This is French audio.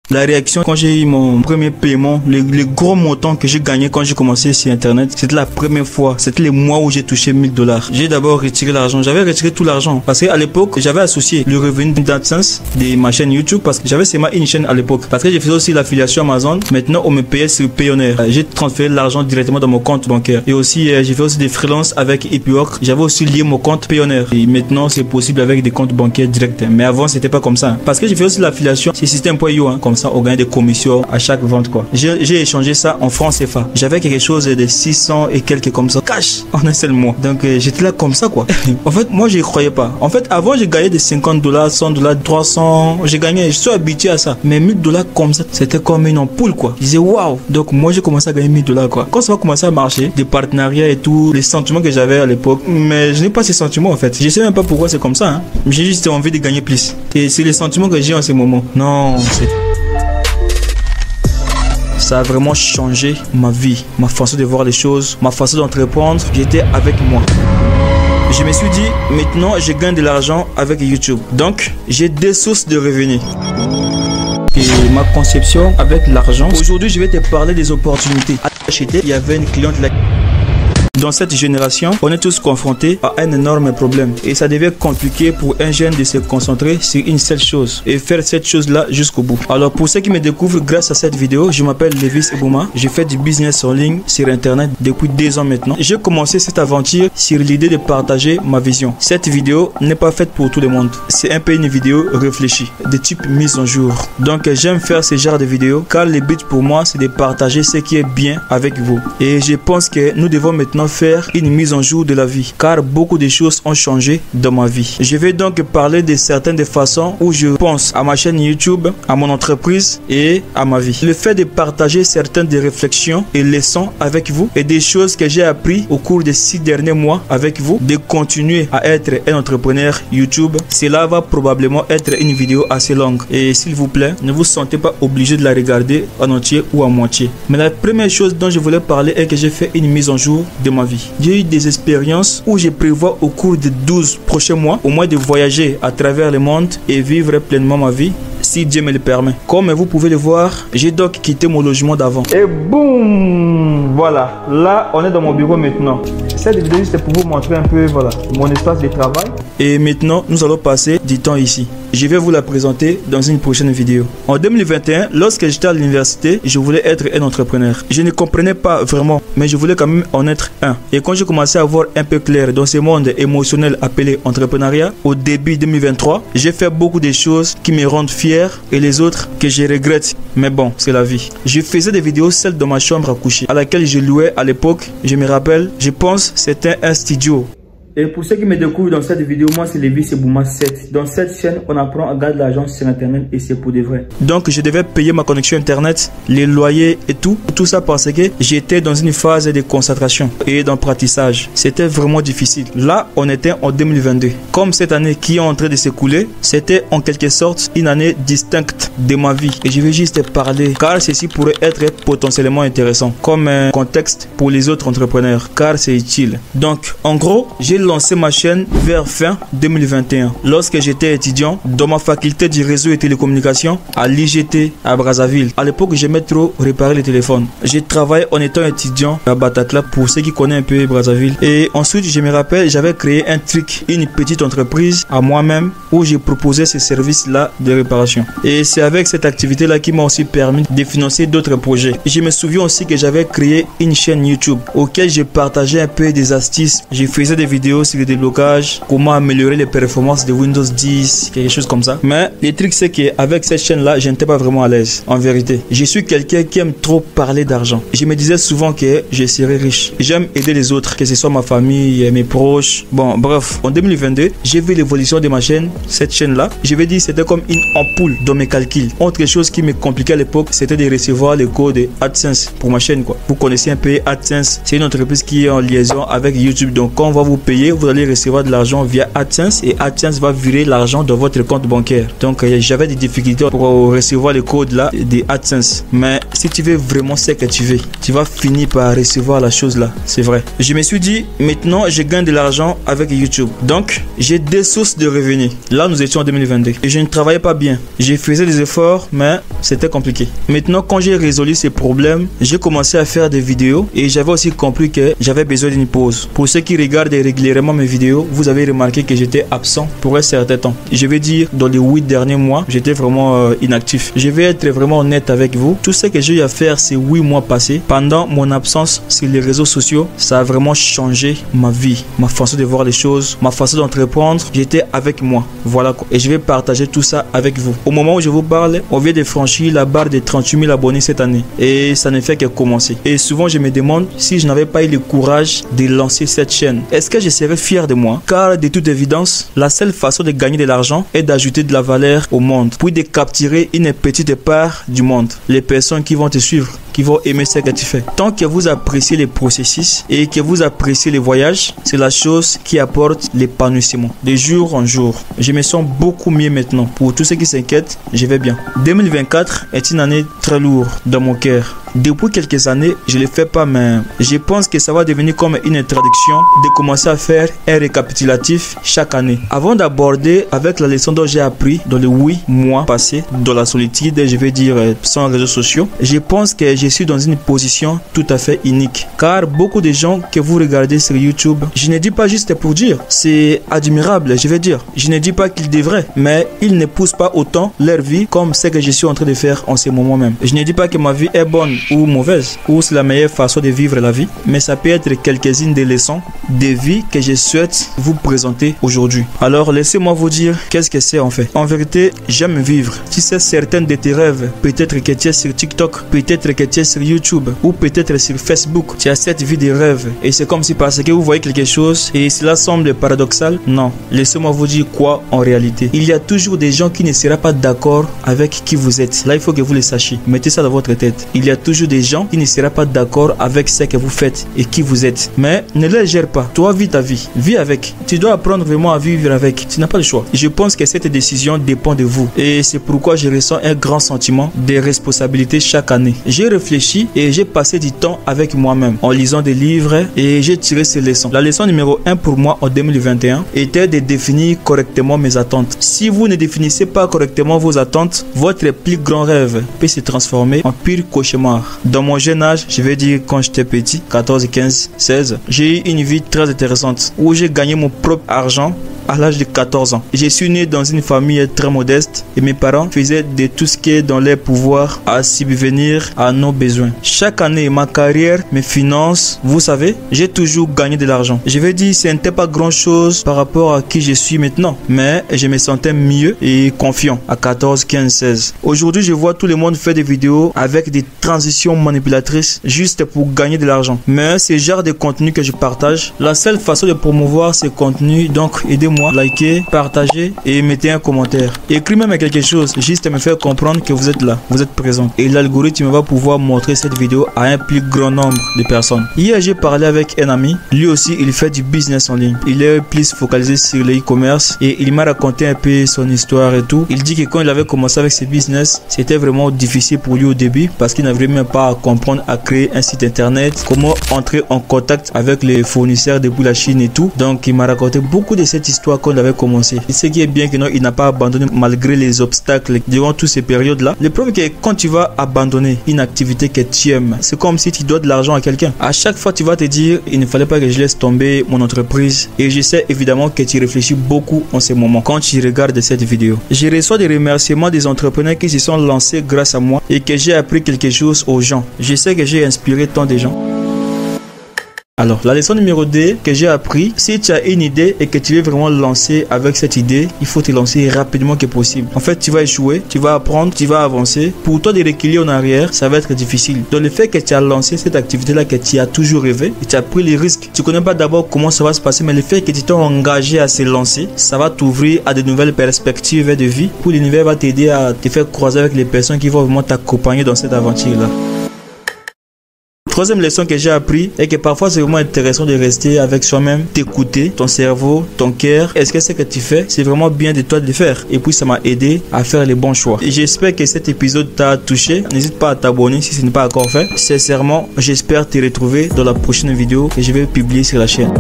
La réaction quand j'ai eu mon premier paiement, le gros montant que j'ai gagné quand j'ai commencé sur internet, c'était la première fois, c'était le mois où j'ai touché 1000 $. J'ai d'abord retiré l'argent, j'avais retiré tout l'argent parce qu'à l'époque j'avais associé le revenu d'AdSense de ma chaîne YouTube parce que j'avais seulement une chaîne à l'époque, parce que j'ai fait aussi l'affiliation Amazon. Maintenant on me payait sur Payoneer, j'ai transféré l'argent directement dans mon compte bancaire et aussi j'ai fait aussi des freelances avec Upwork, j'avais aussi lié mon compte Payoneer et maintenant c'est possible avec des comptes bancaires directs, mais avant c'était pas comme ça parce que j'ai fait aussi l'affiliation sur System.io, comme ça on gagne des commissions à chaque vente quoi. J'ai échangé ça en francs CFA. J'avais quelque chose de 600 et quelques comme ça cash en un seul mois. Donc j'étais là comme ça quoi. En fait moi je croyais pas. En fait avant j'ai gagné des 50 $, 100 $, 300, j'ai gagné, je suis habitué à ça. Mais 1000 $ comme ça, c'était comme une ampoule quoi. Je disais waouh. Donc moi j'ai commencé à gagner 1000 $ quoi. Quand ça va commencer à marcher, des partenariats et tout, les sentiments que j'avais à l'époque, mais je n'ai pas ces sentiments en fait. Je sais même pas pourquoi c'est comme ça. Hein. J'ai juste envie de gagner plus. Et c'est les sentiments que j'ai en ce moment. Non, c'est... Ça a vraiment changé ma vie, ma façon de voir les choses, ma façon d'entreprendre. J'étais avec moi. Je me suis dit, maintenant je gagne de l'argent avec YouTube. Donc, j'ai deux sources de revenus. Et ma conception avec l'argent. Aujourd'hui, je vais te parler des opportunités. Acheter, il y avait une cliente là. Dans cette génération, on est tous confrontés à un énorme problème et ça devient compliqué pour un jeune de se concentrer sur une seule chose et faire cette chose-là jusqu'au bout. Alors pour ceux qui me découvrent grâce à cette vidéo, je m'appelle Levis Ebouma. Je fais du business en ligne sur internet depuis 2 ans maintenant. J'ai commencé cette aventure sur l'idée de partager ma vision. Cette vidéo n'est pas faite pour tout le monde. C'est un peu une vidéo réfléchie, de type mise en jour. Donc j'aime faire ce genre de vidéos car le but pour moi c'est de partager ce qui est bien avec vous. Et je pense que nous devons maintenant faire une mise en jour de la vie car beaucoup de choses ont changé dans ma vie. Je vais donc parler de certaines des façons où je pense à ma chaîne YouTube, à mon entreprise et à ma vie. Le fait de partager certaines des réflexions et leçons avec vous et des choses que j'ai appris au cours des 6 derniers mois avec vous, de continuer à être un entrepreneur YouTube, cela va probablement être une vidéo assez longue et s'il vous plaît, ne vous sentez pas obligé de la regarder en entier ou à moitié. Mais la première chose dont je voulais parler est que j'ai fait une mise en jour de ma vie. J'ai eu des expériences où je prévois au cours de 12 prochains mois au moins de voyager à travers le monde et vivre pleinement ma vie si Dieu me le permet. Comme vous pouvez le voir, j'ai donc quitté mon logement d'avant. Et boum, voilà, là on est dans mon bureau maintenant. Cette vidéo c'est pour vous montrer un peu voilà mon espace de travail. Et maintenant nous allons passer du temps ici. Je vais vous la présenter dans une prochaine vidéo. En 2021, lorsque j'étais à l'université, je voulais être un entrepreneur. Je ne comprenais pas vraiment, mais je voulais quand même en être un. Et quand j'ai commencé à voir un peu clair dans ce monde émotionnel appelé entrepreneuriat, au début 2023, j'ai fait beaucoup de choses qui me rendent fier et les autres que je regrette. Mais bon, c'est la vie. Je faisais des vidéos seules dans ma chambre à coucher, à laquelle je louais à l'époque. Je me rappelle, je pense c'était un studio. Et pour ceux qui me découvrent dans cette vidéo, moi c'est Levis Ebouma 7. Dans cette chaîne, on apprend à gagner de l'argent sur internet et c'est pour de vrai. Donc je devais payer ma connexion internet, les loyers et tout. Tout ça parce que j'étais dans une phase de concentration et d'apprentissage. C'était vraiment difficile. Là, on était en 2022. Comme cette année qui est en train de s'écouler, c'était en quelque sorte une année distincte de ma vie. Et je vais juste parler car ceci pourrait être potentiellement intéressant comme un contexte pour les autres entrepreneurs car c'est utile. Donc en gros, j'ai lancé ma chaîne vers fin 2021 lorsque j'étais étudiant dans ma faculté du réseau et télécommunications à l'IGT à Brazzaville. À l'époque, j'aimais trop réparer les téléphones. J'ai travaillé en étant étudiant à Bataclan pour ceux qui connaissent un peu Brazzaville. Et ensuite, je me rappelle, j'avais créé un truc, une petite entreprise à moi-même où j'ai proposé ces services-là de réparation. Et c'est avec cette activité-là qui m'a aussi permis de financer d'autres projets. Et je me souviens aussi que j'avais créé une chaîne YouTube auquel je partageais un peu des astuces. Je faisais des vidéos sur le déblocage, comment améliorer les performances de Windows 10, quelque chose comme ça. Mais le truc c'est qu'avec cette chaîne là, je n'étais pas vraiment à l'aise. En vérité, je suis quelqu'un qui aime trop parler d'argent. Je me disais souvent que je serais riche. J'aime aider les autres, que ce soit ma famille, mes proches. Bon, bref, en 2022, j'ai vu l'évolution de ma chaîne. Cette chaîne là, je vais dire c'était comme une ampoule dans mes calculs. Autre chose qui me compliquait à l'époque, c'était de recevoir les codes AdSense pour ma chaîne quoi. Vous connaissez un peu AdSense, c'est une entreprise qui est en liaison avec YouTube. Donc quand on va vous payer publier, vous allez recevoir de l'argent via AdSense et AdSense va virer l'argent dans votre compte bancaire. Donc j'avais des difficultés pour recevoir le code là de AdSense. Mais si tu veux vraiment ce que tu veux, tu vas finir par recevoir la chose là. C'est vrai. Je me suis dit, maintenant je gagne de l'argent avec YouTube. Donc j'ai des sources de revenus. Là nous étions en 2022 et je ne travaillais pas bien. J'ai fait des efforts mais c'était compliqué. Maintenant quand j'ai résolu ces problèmes, j'ai commencé à faire des vidéos et j'avais aussi compris que j'avais besoin d'une pause. Pour ceux qui regardent régulièrement mes vidéos, vous avez remarqué que j'étais absent pour un certain temps. Je vais dire dans les 8 derniers mois, j'étais vraiment inactif. Je vais être vraiment honnête avec vous. Tout ce que j'ai eu à faire ces 8 mois passés, pendant mon absence sur les réseaux sociaux, ça a vraiment changé ma vie, ma façon de voir les choses, ma façon d'entreprendre. J'étais avec moi. Voilà quoi. Et je vais partager tout ça avec vous. Au moment où je vous parle, on vient de franchir la barre de 38 000 abonnés cette année. Et ça ne fait que commencer. Et souvent je me demande si je n'avais pas eu le courage de lancer cette chaîne. Est-ce que je serais fier de moi? Car de toute évidence, la seule façon de gagner de l'argent est d'ajouter de la valeur au monde, puis de capturer une petite part du monde. Les personnes qui vont te suivre, qui vont aimer ce que tu fais. Tant que vous appréciez les processus et que vous appréciez les voyages, c'est la chose qui apporte l'épanouissement de jour en jour. Je me sens beaucoup mieux maintenant. Pour tous ceux qui s'inquiètent, je vais bien. 2024 est une année très lourde dans mon cœur. Depuis quelques années, je ne le fais pas, mais je pense que ça va devenir comme une traduction de commencer à faire un récapitulatif chaque année. Avant d'aborder avec la leçon dont j'ai appris dans les 8 mois passés dans la solitude, je vais dire sans réseaux sociaux, je pense que je suis dans une position tout à fait unique. Car beaucoup de gens que vous regardez sur YouTube, je ne dis pas juste pour dire, c'est admirable, je vais dire. Je ne dis pas qu'ils devraient, mais ils ne poussent pas autant leur vie comme ce que je suis en train de faire en ce moment même. Je ne dis pas que ma vie est bonne ou mauvaise, ou c'est la meilleure façon de vivre la vie, mais ça peut être quelques-unes des leçons de vie que je souhaite vous présenter aujourd'hui. Alors laissez-moi vous dire qu'est-ce que c'est en fait. En vérité, j'aime vivre. Tu sais, certains de tes rêves, peut-être que tu es sur TikTok, peut-être que tu es sur YouTube, ou peut-être sur Facebook, tu as cette vie de rêve et c'est comme si parce que vous voyez quelque chose et cela semble paradoxal. Non, laissez-moi vous dire quoi en réalité. Il y a toujours des gens qui ne seront pas d'accord avec qui vous êtes. Là, il faut que vous le sachiez. Mettez ça dans votre tête. Il y a toujours des gens qui ne seront pas d'accord avec ce que vous faites et qui vous êtes. Mais ne les gère pas. Toi, vis ta vie. Vis avec. Tu dois apprendre vraiment à vivre avec. Tu n'as pas le choix. Je pense que cette décision dépend de vous. Et c'est pourquoi je ressens un grand sentiment de responsabilité chaque année. J'ai réfléchi et j'ai passé du temps avec moi-même en lisant des livres et j'ai tiré ces leçons. La leçon numéro 1 pour moi en 2021 était de définir correctement mes attentes. Si vous ne définissez pas correctement vos attentes, votre plus grand rêve peut se transformer en pire cauchemar. Dans mon jeune âge, je vais dire quand j'étais petit, 14, 15, 16, j'ai eu une vie très intéressante où j'ai gagné mon propre argent à l'âge de 14 ans. Je suis né dans une famille très modeste et mes parents faisaient de tout ce qui est dans leur pouvoir à subvenir à nos besoins. Chaque année, ma carrière, mes finances, vous savez, j'ai toujours gagné de l'argent. Je vais dire, ce n'était pas grand chose par rapport à qui je suis maintenant, mais je me sentais mieux et confiant à 14, 15, 16. Aujourd'hui, je vois tout le monde faire des vidéos avec des transitions manipulatrices juste pour gagner de l'argent. Mais ce genre de contenu que je partage, la seule façon de promouvoir ces contenus, donc aidez-moi, likez, partagez et mettez un commentaire. Écrivez même quelque chose, juste me faire comprendre que vous êtes là, vous êtes présent. Et l'algorithme va pouvoir montrer cette vidéo à un plus grand nombre de personnes. Hier, j'ai parlé avec un ami. Lui aussi, il fait du business en ligne. Il est plus focalisé sur le e-commerce et il m'a raconté un peu son histoire et tout. Il dit que quand il avait commencé avec ses business, c'était vraiment difficile pour lui au début parce qu'il n'avait même pas à comprendre à créer un site internet, comment entrer en contact avec les fournisseurs depuis la Chine et tout. Donc, il m'a raconté beaucoup de cette histoire quand il avait commencé. Et ce qui est bien que non, il n'a pas abandonné malgré les obstacles durant toutes ces périodes-là. Le problème est que quand tu vas abandonner une activité que tu aimes, c'est comme si tu dois de l'argent à quelqu'un. À chaque fois, tu vas te dire, il ne fallait pas que je laisse tomber mon entreprise. Et je sais évidemment que tu réfléchis beaucoup en ce moment quand tu regardes cette vidéo. Je reçois des remerciements des entrepreneurs qui se sont lancés grâce à moi et que j'ai appris quelque chose aux gens. Je sais que j'ai inspiré tant de gens. Alors, la leçon numéro 2 que j'ai appris, si tu as une idée et que tu veux vraiment lancer avec cette idée, il faut te lancer rapidement que possible. En fait, tu vas échouer, tu vas apprendre, tu vas avancer. Pour toi de reculer en arrière, ça va être difficile. Donc, le fait que tu as lancé cette activité-là que tu as toujours rêvé et tu as pris les risques, tu connais pas d'abord comment ça va se passer, mais le fait que tu t'es engagé à se lancer, ça va t'ouvrir à de nouvelles perspectives de vie. Pour l'univers va t'aider à te faire croiser avec les personnes qui vont vraiment t'accompagner dans cette aventure-là. Troisième leçon que j'ai appris est que parfois c'est vraiment intéressant de rester avec soi-même, t'écouter, ton cerveau, ton cœur. Est-ce que ce que tu fais, c'est vraiment bien de toi de le faire? Et puis ça m'a aidé à faire les bons choix. J'espère que cet épisode t'a touché. N'hésite pas à t'abonner si ce n'est pas encore fait. Sincèrement, j'espère te retrouver dans la prochaine vidéo que je vais publier sur la chaîne.